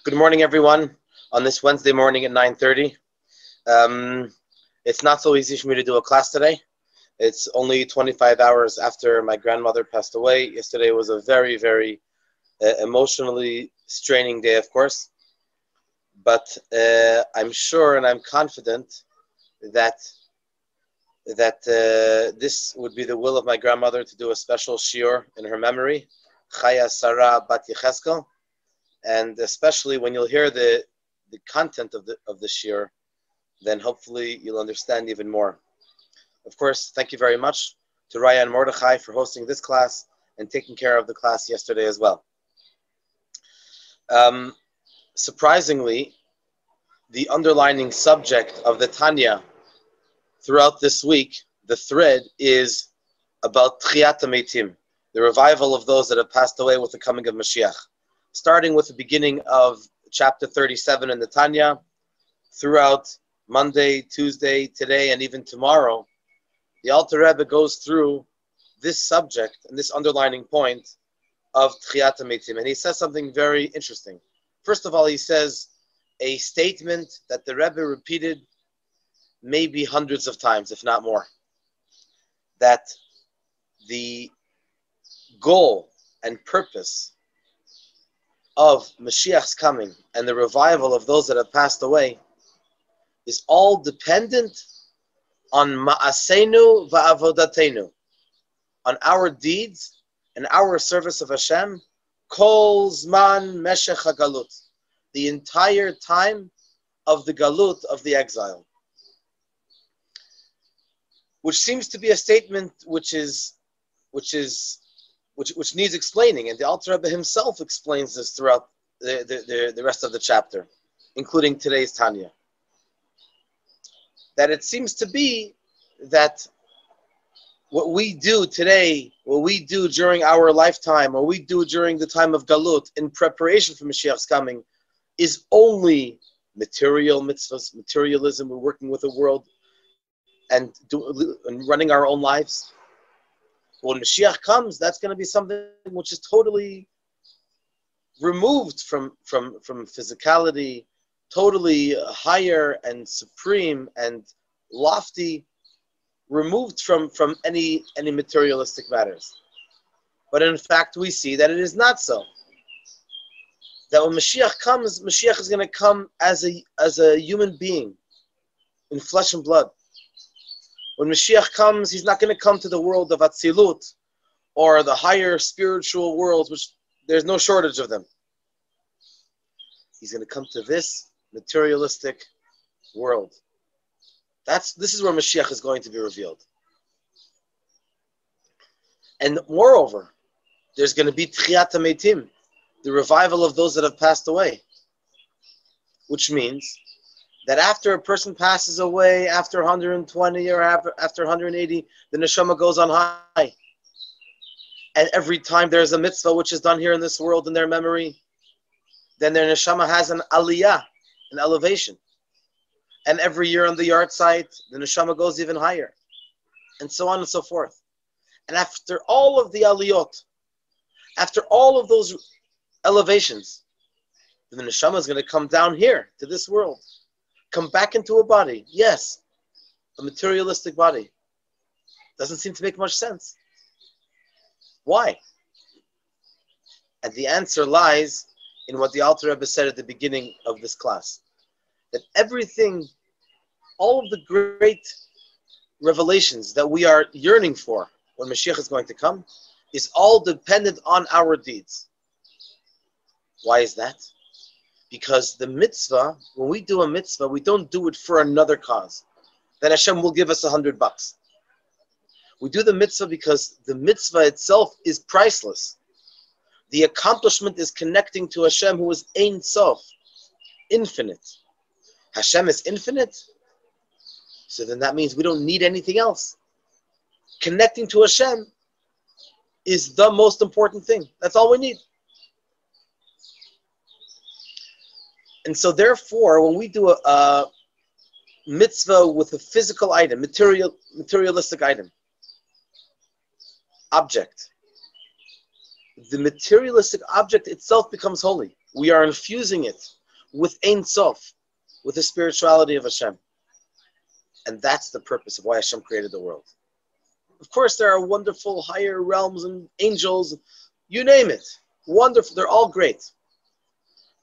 Good morning, everyone, on this Wednesday morning at 9:30. It's not so easy for me to do a class today. It's only 25 hours after my grandmother passed away. Yesterday was a very, very emotionally straining day, of course. But I'm sure and I'm confident that this would be the will of my grandmother to do a special shiur in her memory, Chaya Sarah Bat Yecheskel. And especially when you'll hear the content of the shiur, then hopefully you'll understand even more. Of course, thank you very much to Raya and Mordechai for hosting this class and taking care of the class yesterday as well. Surprisingly, the underlining subject of the Tanya throughout this week, the thread is about Tchiyat HaMeitim, the revival of those that have passed away with the coming of Mashiach. Starting with the beginning of chapter 37 in the Tanya, throughout Monday, Tuesday, today, and even tomorrow, the Alter Rebbe goes through this subject and this underlining point of Tchiyat HaMeitim. And he says something very interesting. First of all, he says a statement that the Rebbe repeated maybe hundreds of times, if not more, that the goal and purpose of Mashiach's coming and the revival of those that have passed away is all dependent on ma'asenu va'avodatenu, on our deeds and our service of Hashem, kol zman meshech hagalut, the entire time of the galut, of the exile. Which seems to be a statement which needs explaining, and the Alter Rebbe himself explains this throughout the rest of the chapter, including today's Tanya. That it seems to be that what we do today, what we do during our lifetime, what we do during the time of Galut in preparation for Mashiach's coming, is only material mitzvahs, materialism. We're working with the world and running our own lives. When Mashiach comes, that's going to be something which is totally removed from physicality, totally higher and supreme and lofty, removed from any materialistic matters. But in fact, we see that it is not so. That when Mashiach comes, Mashiach is going to come as a human being, in flesh and blood. When Mashiach comes, he's not going to come to the world of Atzilut or the higher spiritual worlds, which there's no shortage of them. He's going to come to this materialistic world. This is where Mashiach is going to be revealed. And moreover, there's going to be Tchiyat HaMeitim, the revival of those that have passed away. Which means that after a person passes away, after 120 or after 180, the neshama goes on high. And every time there's a mitzvah which is done here in this world in their memory, then their neshama has an aliyah, an elevation. And every year on the yard site, the neshama goes even higher. And so on and so forth. And after all of the aliyot, after all of those elevations, the neshama is going to come down here to this world. Come back into a body. Yes, a materialistic body. Doesn't seem to make much sense. Why? And the answer lies in what the Alter Rebbe said at the beginning of this class. That everything, all of the great revelations that we are yearning for when Mashiach is going to come, is all dependent on our deeds. Why is that? Because the mitzvah, when we do a mitzvah, we don't do it for another cause. That Hashem will give us $100. We do the mitzvah because the mitzvah itself is priceless. The accomplishment is connecting to Hashem, who is Ein Sof, infinite. Hashem is infinite, so then that means we don't need anything else. Connecting to Hashem is the most important thing. That's all we need. And so therefore, when we do a mitzvah with a physical item, materialistic item, object, the materialistic object itself becomes holy. we are infusing it with Ein Sof, with the spirituality of Hashem. And that's the purpose of why Hashem created the world. Of course, there are wonderful higher realms and angels, you name it. Wonderful, they're all great.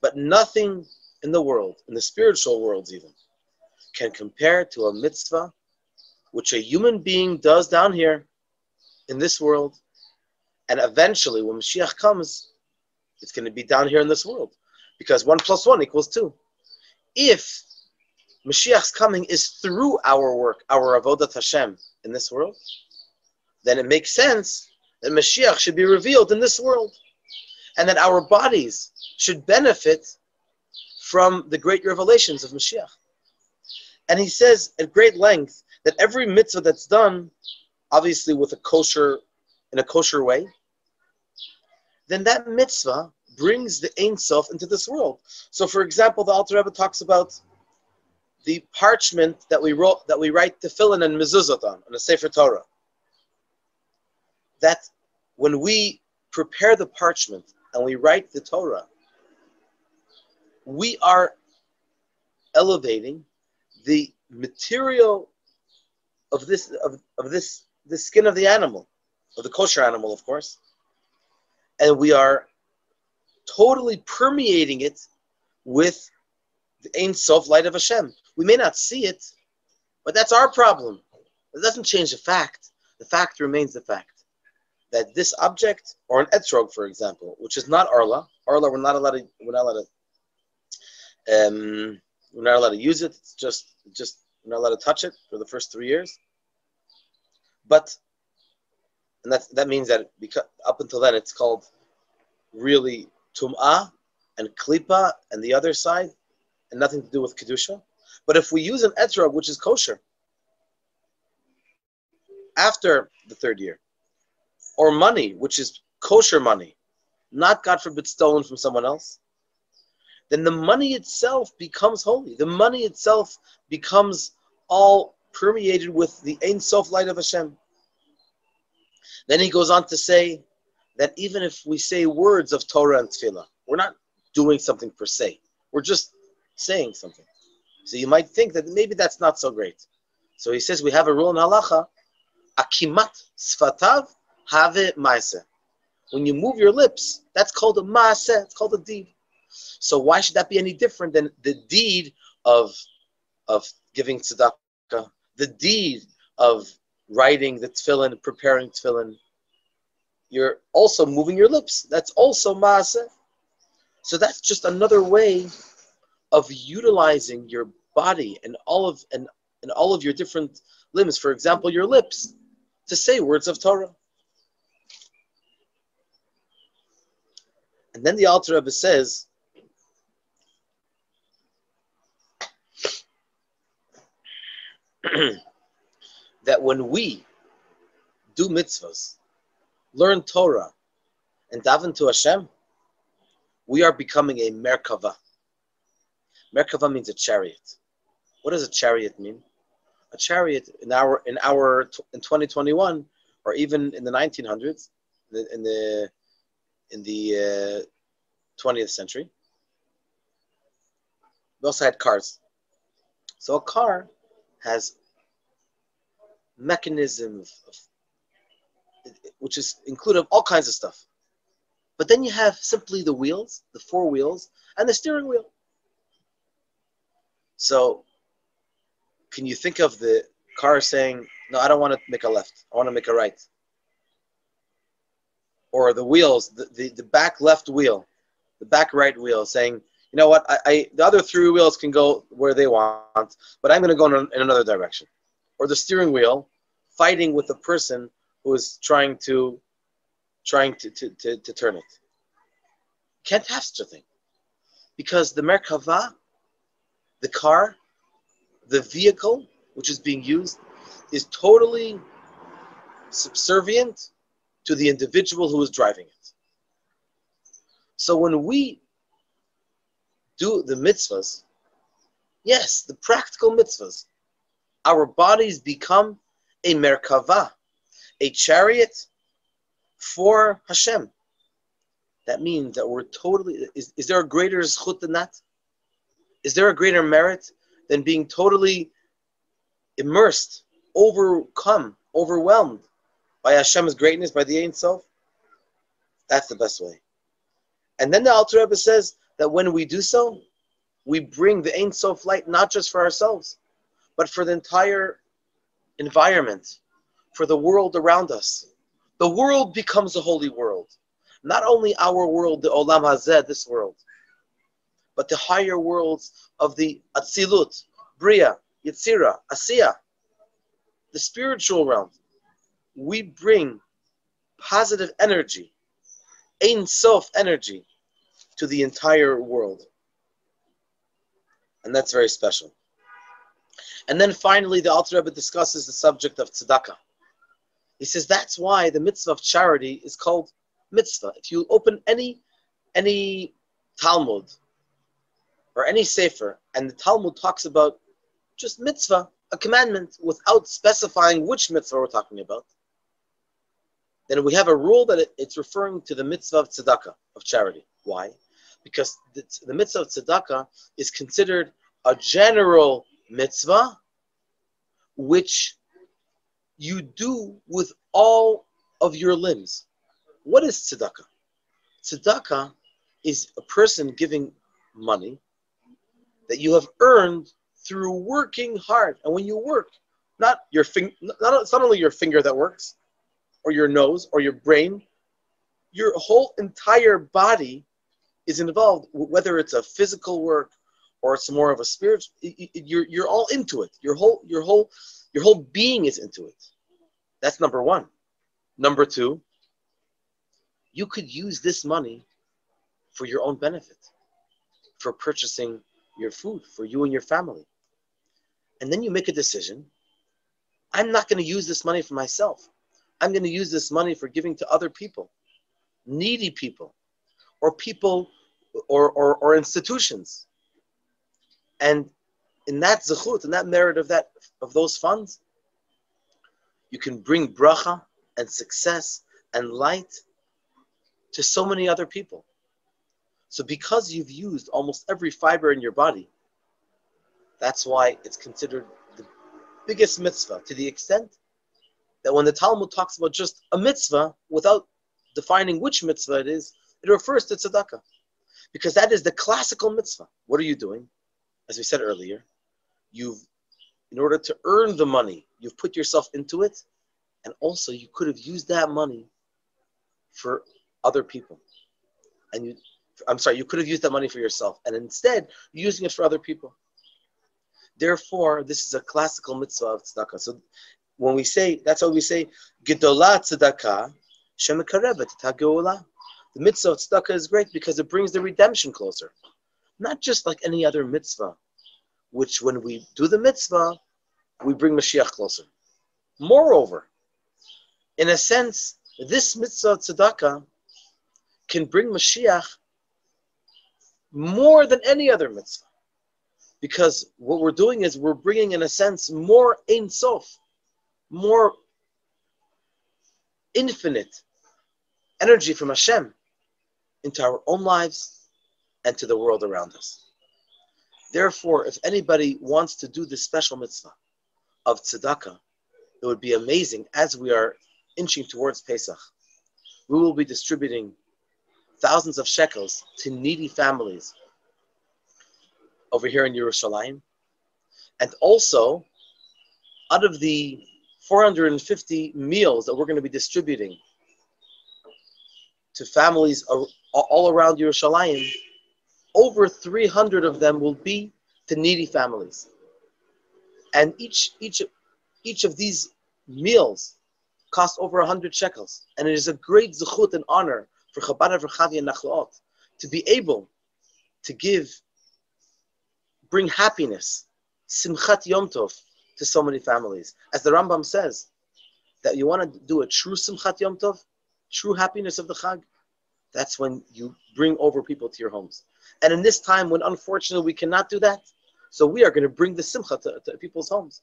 But nothing in the world, in the spiritual worlds even, can compare to a mitzvah which a human being does down here in this world. And eventually, when Mashiach comes, it's going to be down here in this world. Because 1 + 1 = 2. If Mashiach's coming is through our work, our avodat Hashem in this world, then it makes sense that Mashiach should be revealed in this world. And that our bodies should benefit from the great revelations of Mashiach. And he says at great length that every mitzvah that's done, obviously in a kosher way, then that mitzvah brings the Ein Sof into this world. So for example, the Alter Rebbe talks about the parchment that we write tefillin and mezuzot on a Sefer Torah. That when we prepare the parchment and we write the Torah, we are elevating the material of the skin of the animal, of the kosher animal, of course, and we are totally permeating it with the Ein Sof light of Hashem. We may not see it, but that's our problem. It doesn't change the fact. The fact remains the fact that this object, or an etrog, for example, which is not arla, we're not allowed to use it. It's just we're not allowed to touch it for the first 3 years. But and that means that because up until then it's called really tum'ah and klipa and the other side, and nothing to do with kedusha. But if we use an etrog which is kosher after the 3rd year, or money which is kosher money, not God forbid stolen from someone else, then the money itself becomes holy. The money itself becomes all permeated with the Ein Sof light of Hashem. Then he goes on to say that even if we say words of Torah and Tefillah, we're not doing something per se. We're just saying something. So you might think that maybe that's not so great. So he says we have a rule in halacha, akimat sfatav have maaseh. When you move your lips, that's called a maaseh, it's called a deed. So why should that be any different than the deed of giving tzedakah, the deed of writing the tefillin, preparing tefillin? You're also moving your lips. That's also maaseh. So that's just another way of utilizing your body and all of your different limbs. For example, your lips, to say words of Torah. And then the Alter Rebbe says that when we do mitzvahs, learn Torah, and daven to Hashem, we are becoming a Merkava. Merkava means a chariot. What does a chariot mean? A chariot in 2021, or even in the 1900s, in the 20th century, we also had cars. So a car has mechanism which is included all kinds of stuff. But then you have simply the wheels, the 4 wheels, and the steering wheel. So can you think of the car saying, no, I don't want to make a left, I want to make a right? Or the wheels, the back left wheel, the back right wheel saying, you know what, the other 3 wheels can go where they want, but I'm going to go in another direction. Or the steering wheel fighting with the person who is trying to turn it. Can't have such a thing. Because the Merkava, the car, the vehicle which is being used, is totally subservient to the individual who is driving it. So when we do the mitzvahs, yes, the practical mitzvahs, our bodies become a Merkava, a chariot for Hashem. that means that we're totally, is there a greater zchut than that? Is there a greater merit than being totally immersed, overcome, overwhelmed by Hashem's greatness, by the Ein Sof? That's the best way. And then the Alter Rebbe says that when we do so, we bring the Ein Sof light not just for ourselves, but for the entire environment, for the world around us. The world becomes a holy world. Not only our world, the Olam Hazeh, this world, but the higher worlds of the Atzilut, Bria, Yetzira, Asiya, the spiritual realm. We bring positive energy, Ein Sof energy, to the entire world. And that's very special. And then finally, the Alter Rebbe discusses the subject of tzedakah. He says that's why the mitzvah of charity is called mitzvah. If you open any Talmud or any Sefer, and the Talmud talks about just mitzvah, a commandment, without specifying which mitzvah we're talking about, then we have a rule that it's referring to the mitzvah of tzedakah, of charity. Why? Because the mitzvah of tzedakah is considered a general mitzvah which you do with all of your limbs. What is tzedakah? Tzedakah is a person giving money that you have earned through working hard. And when you work, it's not only your finger that works, or your nose, or your brain, your whole entire body is involved, whether it's a physical work or it's more of a spiritual. You're all into it. Your whole being is into it. That's number one. Number two, you could use this money for your own benefit, for purchasing your food for you and your family. And then you make a decision. I'm not going to use this money for myself. I'm going to use this money for giving to other people, needy people, or people, or institutions. And in that zechut, in that merit of those funds, you can bring bracha and success and light to so many other people. So because you've used almost every fiber in your body, that's why it's considered the biggest mitzvah, to the extent that when the Talmud talks about just a mitzvah, without defining which mitzvah it is, it refers to tzedakah. Because that is the classical mitzvah. What are you doing? As we said earlier, in order to earn the money, you've put yourself into it, and also you could have used that money for other people. And you could have used that money for yourself, and instead, you're using it for other people. Therefore, this is a classical mitzvah of tzedakah. So when we say, that's how we say, Gedolah tzedakah, shemekarevet ha'geolah. The mitzvah of tzedakah is great because it brings the redemption closer. Not just like any other mitzvah, which when we do the mitzvah, we bring Mashiach closer. Moreover, in a sense, this mitzvah of tzedakah can bring Mashiach more than any other mitzvah. Because what we're doing is we're bringing, in a sense, more Ein Sof, more infinite energy from Hashem into our own lives and to the world around us. Therefore, if anybody wants to do this special mitzvah of tzedakah, it would be amazing. As we are inching towards Pesach, we will be distributing thousands of shekels to needy families over here in Yerushalayim. And also, out of the 450 meals that we're going to be distributing to families all around Yerushalayim, over 300 of them will be to needy families. And each of these meals cost over 100 shekels. And it is a great zechut and honor for Chabad and Rechavia and Nachlaot to be able to bring happiness, simchat yom tov, to so many families. As the Rambam says, that you want to do a true simchat yom tov, true happiness of the Chag, that's when you bring over people to your homes. And in this time when unfortunately we cannot do that, so we are going to bring the simcha to people's homes.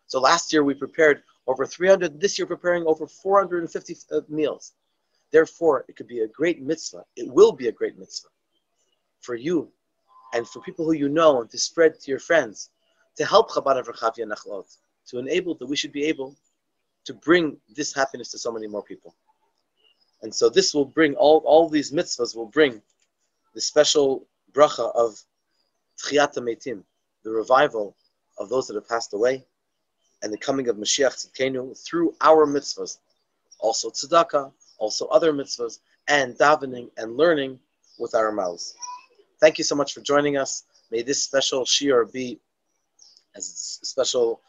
So last year we prepared over 300, this year preparing over 450 meals. Therefore, it could be a great mitzvah. It will be a great mitzvah for you and for people who you know, and to spread to your friends, to help Chabad of Rechavia Nachlaot, to enable that we should be able to bring this happiness to so many more people. And so this will bring, all these mitzvahs will bring the special bracha of Tchiyat HaMeitim, the revival of those that have passed away, and the coming of Mashiach Tzidkenu through our mitzvahs, also tzedakah, also other mitzvahs, and davening and learning with our mouths. Thank you so much for joining us. May this special shiur be as a special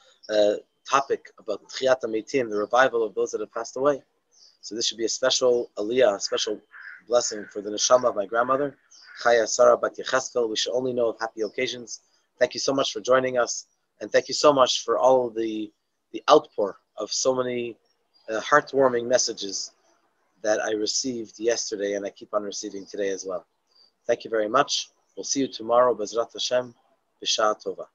topic about Tchiyat HaMeitim, the revival of those that have passed away. So this should be a special aliyah, a special blessing for the neshama of my grandmother, Chaya Sarah Bat Yecheskel. We should only know of happy occasions. Thank you so much for joining us, and thank you so much for all of the outpour of so many heartwarming messages that I received yesterday, and I keep on receiving today as well. Thank you very much. We'll see you tomorrow, Bezrat Hashem, B'Sha'ah Tova.